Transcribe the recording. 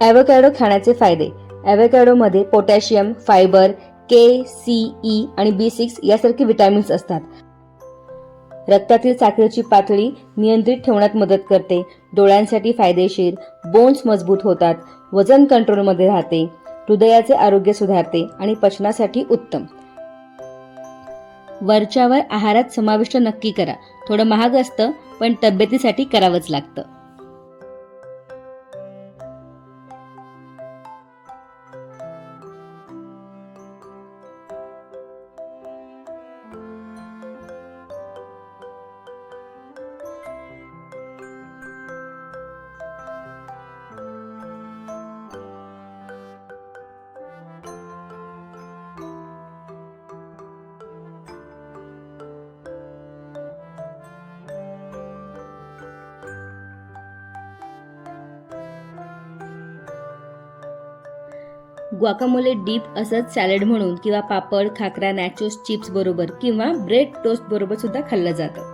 Avocado खाण्याचे फायदे. ॲव्होकॅडोमध्ये potassium, fibre, के, C, E आणि B6 यासारखी विटॅमिन्स असतात. रक्तातील साखरेची पातळी नियंत्रित ठेवण्यात मदत करते. डोळ्यांसाठी फायदेशीर. बोन्स मजबूत होतात. वजन कंट्रोलमध्ये राहते. हृदयाचे आरोग्य सुधारते आणि पचनासाठी उत्तम. वरच्यावर आहारात समाविष्ट नक्की करा. थोडं महाग असतं पण तब्येतीसाठी करावंच लागतं. ग्वाकामोले डीप असंच सॅलड म्हणून किंवा पापड, खाकरा, नॅचोस, चिप्स बरोबर किंवा ब्रेड टोस्ट बरोबर सुद्धा खाल्लं जातं.